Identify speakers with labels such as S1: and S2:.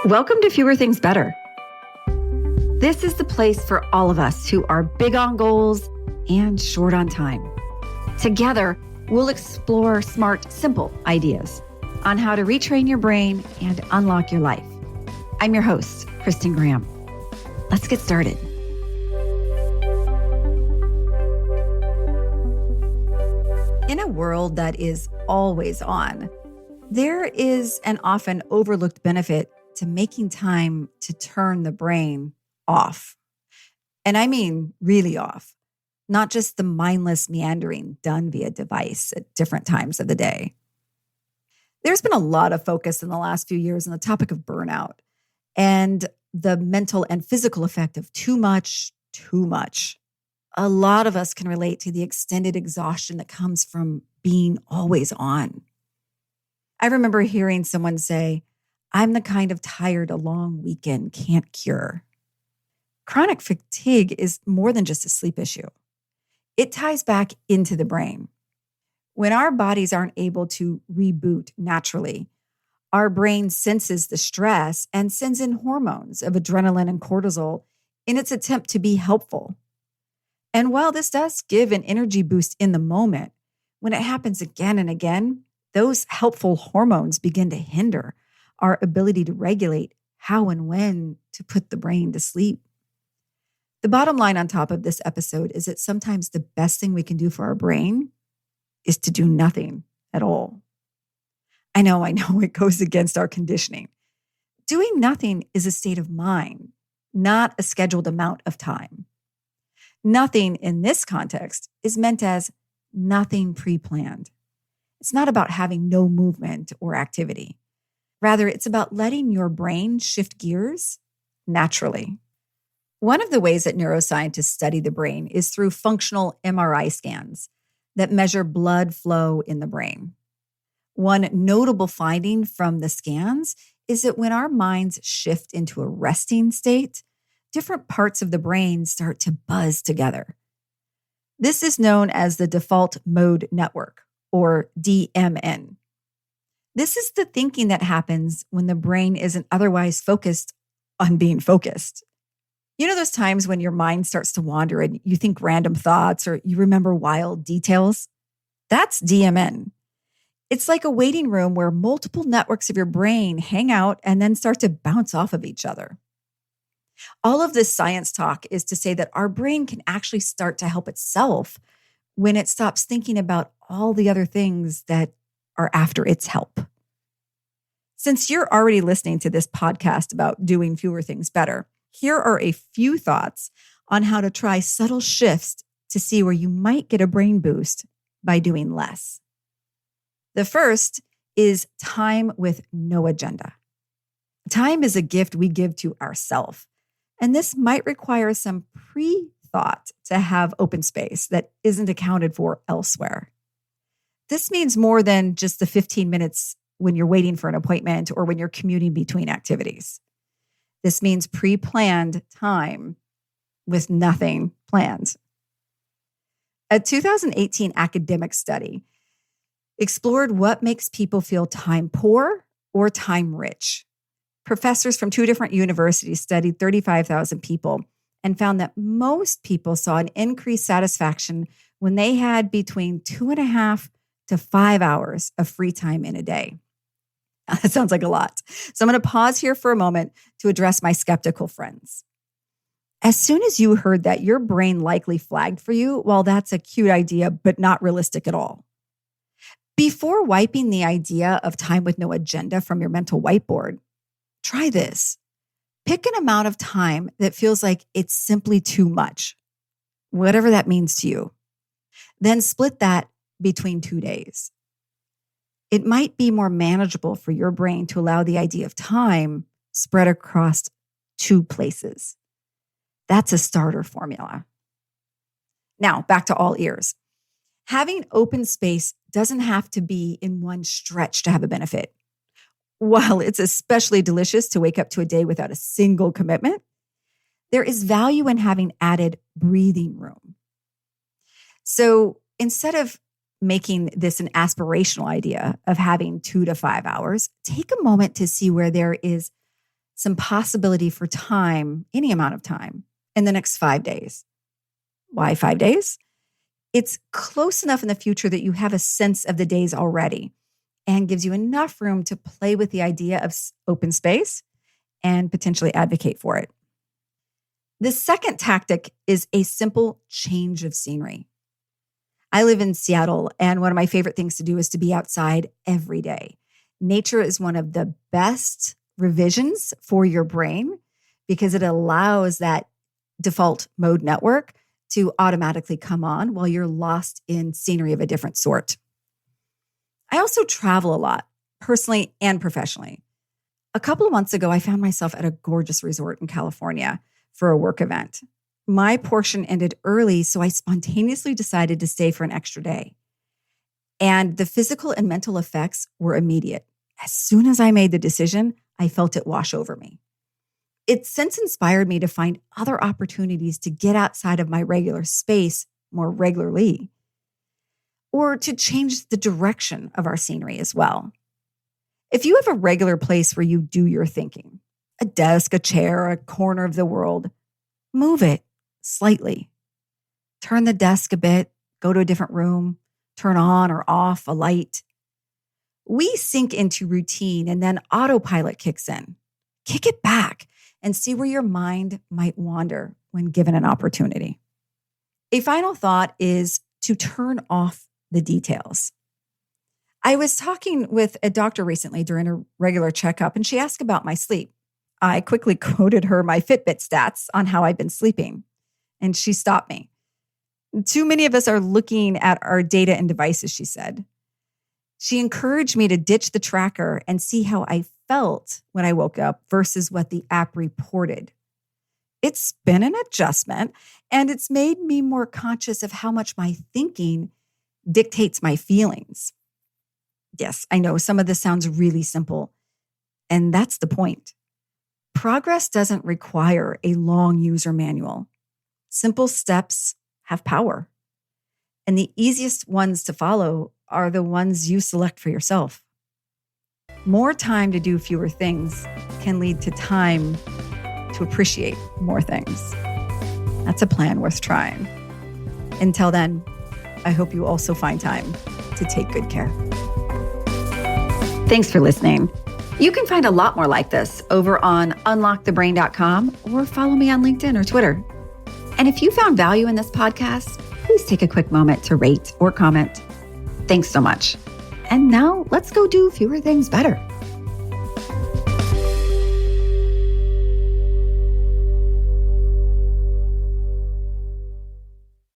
S1: Welcome to Fewer Things Better. This is the place for all of us who are big on goals and short on time. Together, we'll explore smart, simple ideas on how to retrain your brain and unlock your life. I'm your host, Kristin Graham. Let's get started. In a world that is always on, there is an often overlooked benefit to making time to turn the brain off. And I mean really off, not just the mindless meandering done via device at different times of the day. There's been a lot of focus in the last few years on the topic of burnout and the mental and physical effect of too much. A lot of us can relate to the extended exhaustion that comes from being always on. I remember hearing someone say, "I'm the kind of tired a long weekend can't cure." Chronic fatigue is more than just a sleep issue. It ties back into the brain. When our bodies aren't able to reboot naturally, our brain senses the stress and sends in hormones of adrenaline and cortisol in its attempt to be helpful. And while this does give an energy boost in the moment, when it happens again and again, those helpful hormones begin to hinder our ability to regulate how and when to put the brain to sleep. The bottom line on top of this episode is that sometimes the best thing we can do for our brain is to do nothing at all. I know, it goes against our conditioning. Doing nothing is a state of mind, not a scheduled amount of time. Nothing in this context is meant as nothing pre-planned. It's not about having no movement or activity. Rather, it's about letting your brain shift gears naturally. One of the ways that neuroscientists study the brain is through functional MRI scans that measure blood flow in the brain. One notable finding from the scans is that when our minds shift into a resting state, different parts of the brain start to buzz together. This is known as the default mode network, or DMN. This is the thinking that happens when the brain isn't otherwise focused on being focused. You know those times when your mind starts to wander and you think random thoughts or you remember wild details? That's DMN. It's like a waiting room where multiple networks of your brain hang out and then start to bounce off of each other. All of this science talk is to say that our brain can actually start to help itself when it stops thinking about all the other things that are after its help. Since you're already listening to this podcast about doing fewer things better, here are a few thoughts on how to try subtle shifts to see where you might get a brain boost by doing less. The first is time with no agenda. Time is a gift we give to ourselves, and this might require some pre-thought to have open space that isn't accounted for elsewhere. This means more than just the 15 minutes when you're waiting for an appointment or when you're commuting between activities. This means pre-planned time with nothing planned. A 2018 academic study explored what makes people feel time poor or time rich. Professors from 2 different universities studied 35,000 people and found that most people saw an increased satisfaction when they had between 2.5 to 5 hours of free time in a day. That sounds like a lot. So I'm going to pause here for a moment to address my skeptical friends. As soon as you heard that, your brain likely flagged for you, well, that's a cute idea, but not realistic at all. Before wiping the idea of time with no agenda from your mental whiteboard, try this. Pick an amount of time that feels like it's simply too much, whatever that means to you. Then split that between 2 days. It might be more manageable for your brain to allow the idea of time spread across 2 places. That's a starter formula. Now, back to all ears. Having open space doesn't have to be in one stretch to have a benefit. While it's especially delicious to wake up to a day without a single commitment, there is value in having added breathing room. So instead of making this an aspirational idea of having 2 to 5 hours, take a moment to see where there is some possibility for time, any amount of time, in the next 5 days. Why 5 days? It's close enough in the future that you have a sense of the days already and gives you enough room to play with the idea of open space and potentially advocate for it. The second tactic is a simple change of scenery. I live in Seattle, and one of my favorite things to do is to be outside every day. Nature is one of the best revisions for your brain because it allows that default mode network to automatically come on while you're lost in scenery of a different sort. I also travel a lot, personally and professionally. A couple of months ago, I found myself at a gorgeous resort in California for a work event. My portion ended early, so I spontaneously decided to stay for an extra day. And the physical and mental effects were immediate. As soon as I made the decision, I felt it wash over me. It's since inspired me to find other opportunities to get outside of my regular space more regularly, or to change the direction of our scenery as well. If you have a regular place where you do your thinking, a desk, a chair, a corner of the world, move it slightly. Turn the desk a bit, go to a different room, turn on or off a light. We sink into routine and then autopilot kicks in. Kick it back and see where your mind might wander when given an opportunity. A final thought is to turn off the details. I was talking with a doctor recently during a regular checkup, and she asked about my sleep. I quickly quoted her my Fitbit stats on how I've been sleeping, and she stopped me. Too many of us are looking at our data and devices, she said. She encouraged me to ditch the tracker and see how I felt when I woke up versus what the app reported. It's been an adjustment, and it's made me more conscious of how much my thinking dictates my feelings. Yes, I know some of this sounds really simple, and that's the point. Progress doesn't require a long user manual. Simple steps have power, and the easiest ones to follow are the ones you select for yourself. More time to do fewer things can lead to time to appreciate more things. That's a plan worth trying. Until then, I hope you also find time to take good care. Thanks for listening. You can find a lot more like this over on unlockthebrain.com or follow me on LinkedIn or Twitter. And if you found value in this podcast, please take a quick moment to rate or comment. Thanks so much. And now let's go do fewer things better.